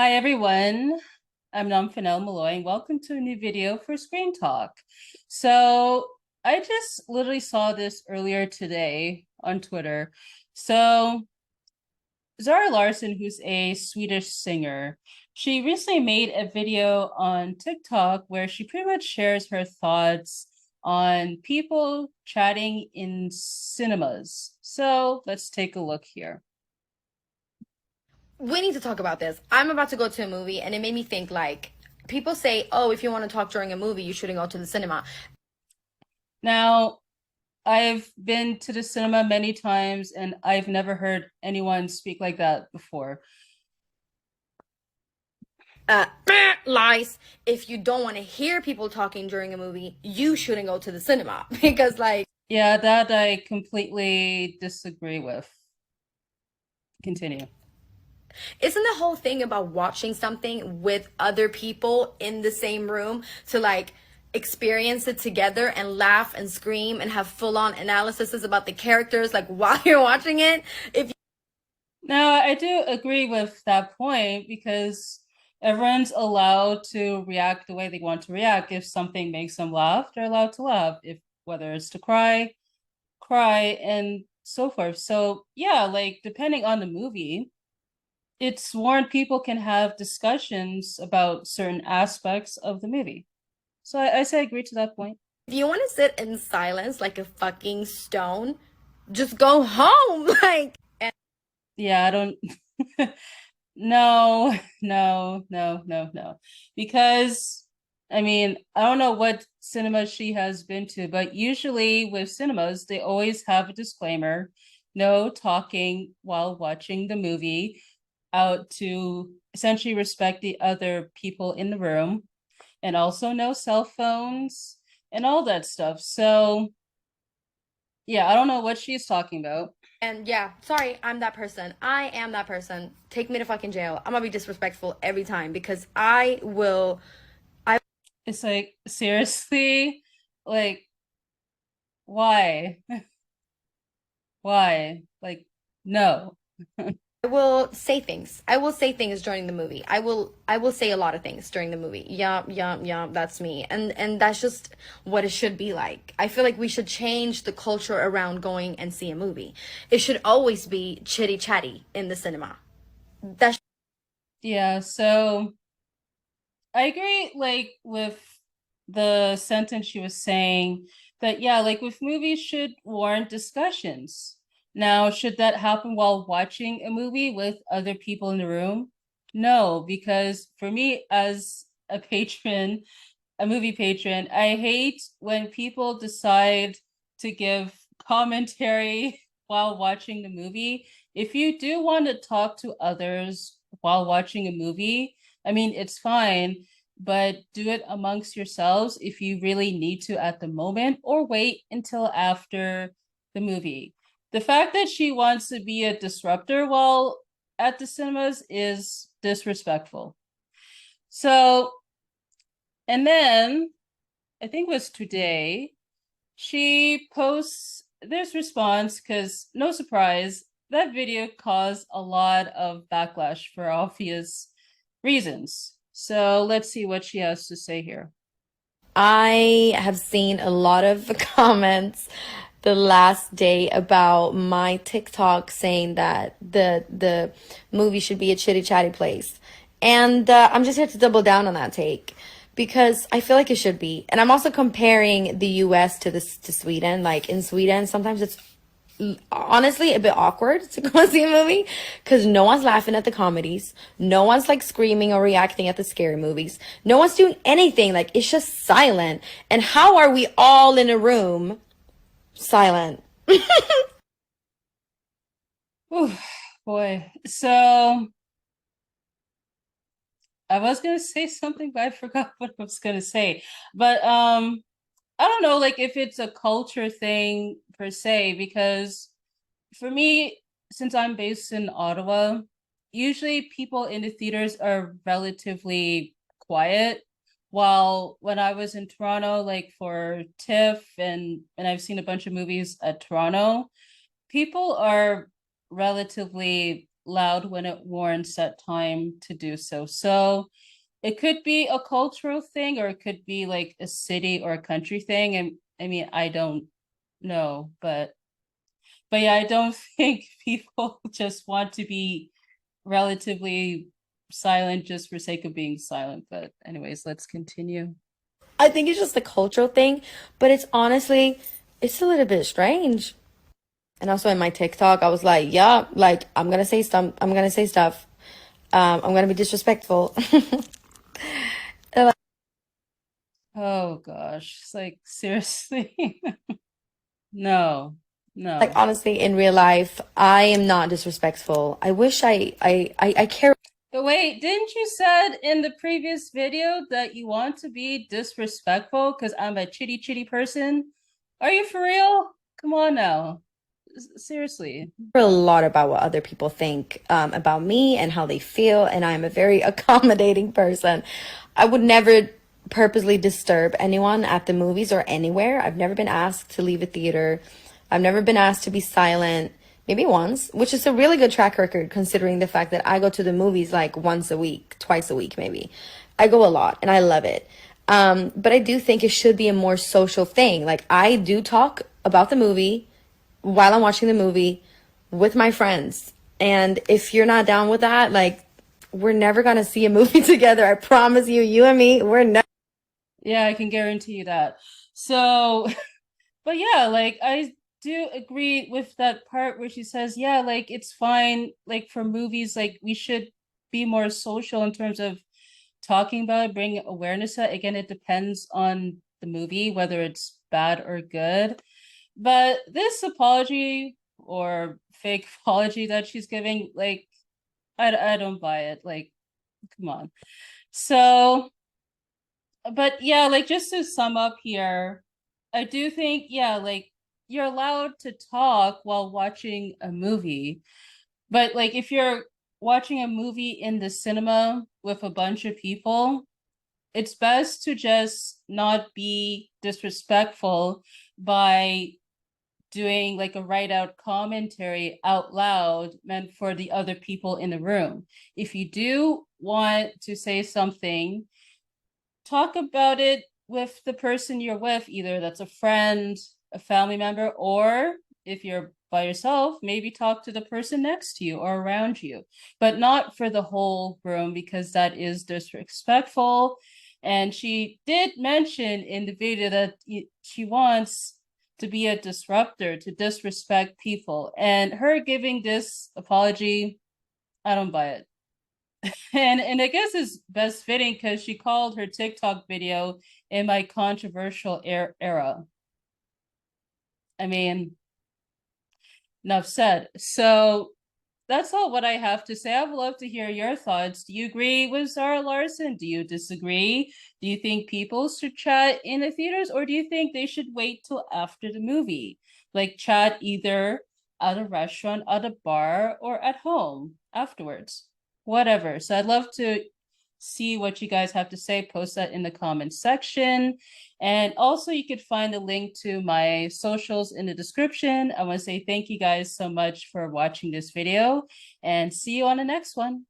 Hi everyone, I'm Nomfanelo and welcome to a new video for Screen Talk. So I just literally saw this earlier today on Twitter. So Zara Larsson, who's a Swedish singer, she recently made a video on TikTok where she pretty much shares her thoughts on people chatting in cinemas. So let's take a look here. We need to talk about this. I'm about to go to a movie and it made me think like people say, "Oh, if you want to talk during a movie, you shouldn't go to the cinema." Now, I've been to the cinema many times and I've never heard anyone speak like that before. Uh, Lies. If you don't want to hear people talking during a movie, you shouldn't go to the cinema because like Yeah, that I completely disagree with. Continue. isn't the whole thing about watching something with other people in the same room to like experience it together and laugh and scream and have full-on analyses about the characters like while you're watching it? If Now, I do agree with that point because everyone's allowed to react the way they want to react. If something makes them laugh, they're allowed to laugh. If whether it's to cry, cry, and so forth. So yeah, like depending on the movie, it's warned people can have discussions about certain aspects of the movie. So I say I agree to that point. you want to sit in silence like a fucking stone, just go home. Like, and Yeah, I don't. No, no, no, no, no. Because I mean, I don't know what cinema she has been to, but usually with cinemas, they always have a disclaimer, no talking while watching the movie, out to essentially respect the other people in the room, and also no cell phones and all that stuff. So yeah, I don't know what she's talking about. yeah, sorry, I'm that person. I am that person. Take me to fucking jail. I'm gonna be disrespectful every time because I will. I It's like seriously, like why? Why? Like no. will say things. I will say things during the movie. I will say a lot of things during the movie. Yeah, yeah, yeah, that's me. And that's just what it should be like. I feel like we should change the culture around going and see a movie. It should always be chitty chatty in the cinema. That's Yeah, so I agree like with the sentence she was saying that yeah, like with movies should warrant discussions. Now, should that happen while watching a movie with other people in the room? No, because for me as a patron, a movie patron, I hate when people decide to give commentary while watching the movie. If you do want to talk to others while watching a movie, I mean, it's fine, but do it amongst yourselves if you really need to at the moment, or wait until after the movie. The fact that she wants to be a disruptor while at the cinemas is disrespectful. So, and then I think it was today, she posts this response because no surprise, that video caused a lot of backlash for obvious reasons. So let's see what she has to say here. I have seen a lot of comments the last day about my TikTok saying that the movie should be a chitty chatty place, and I'm just here to double down on that take because I feel like it should be. And I'm also comparing the U.S. to this to Sweden. Like in Sweden, sometimes it's honestly a bit awkward to go see a movie because no one's laughing at the comedies, no one's like screaming or reacting at the scary movies, no one's doing anything, like it's just silent. And how are we all in a room silent? Ooh, boy. So I was gonna say something, but I forgot what I was gonna say. But I don't know, like if it's a culture thing per se, because for me, since I'm based in Ottawa, usually people in the theaters are relatively quiet. While when I was in Toronto, like for TIFF and I've seen a bunch of movies at Toronto, people are relatively loud when it warrants that time to do so. So it could be a cultural thing, or it could be like a city or a country thing. And I mean, I don't know, but yeah, I don't think people just want to be relatively silent just for sake of being silent. But anyways, let's continue. I think it's just a cultural thing, but it's honestly, it's a little bit strange. And also in my TikTok, I was like, yeah, like I'm gonna say stuff. I'm gonna be disrespectful. Oh gosh, it's like seriously. No, Like no. honestly, in real life, I am not disrespectful. I wish I care. But wait, didn't you said in the previous video that you want to be disrespectful because I'm a chitty chitty person? Are you for real? Come on now. Seriously. A lot about what other people think about me and how they feel, and I'm a very accommodating person. I would never purposely disturb anyone at the movies or anywhere. I've never been asked to leave a theater. I've never been asked to be silent. Maybe once, which is a really good track record considering the fact that I go to the movies like once a week, twice a week, maybe. I go a lot and I love it. But I do think it should be a more social thing. Like, I do talk about the movie while I'm watching the movie with my friends. And if you're not down with that, like, we're never gonna see a movie together. I promise you, you and me, we're never. Yeah, I can guarantee you that. So, but yeah, like I do agree with that part where she says, yeah, like it's fine, like for movies, like we should be more social in terms of talking about it, bringing awareness to it. Again, it depends on the movie, whether it's bad or good. But this apology or fake apology that she's giving, like, I don't buy it. Like, come on. So, but yeah, like just to sum up here, I do think, yeah, like you're allowed to talk while watching a movie, but like if you're watching a movie in the cinema with a bunch of people, it's best to just not be disrespectful by doing like a write out commentary out loud meant for the other people in the room. If you do want to say something, talk about it with the person you're with, either that's a friend, a family member, or if you're by yourself, maybe talk to the person next to you or around you, but not for the whole room because that is disrespectful. And she did mention in the video that she wants to be a disruptor, to disrespect people. And her giving this apology, I don't buy it. And I guess it's best fitting because she called her TikTok video in my controversial era. I mean, enough said. So that's all what I have to say. I would love to hear your thoughts. Do you agree with Zara Larson? Do you disagree? Do you think people should chat in the theaters, or do you think they should wait till after the movie? Like chat either at a restaurant, at a bar, or at home afterwards. Whatever. So I'd love to see what you guys have to say. Post that in the comments section. And also, you could find a link to my socials in the description. I want to say thank you guys so much for watching this video and see you on the next one.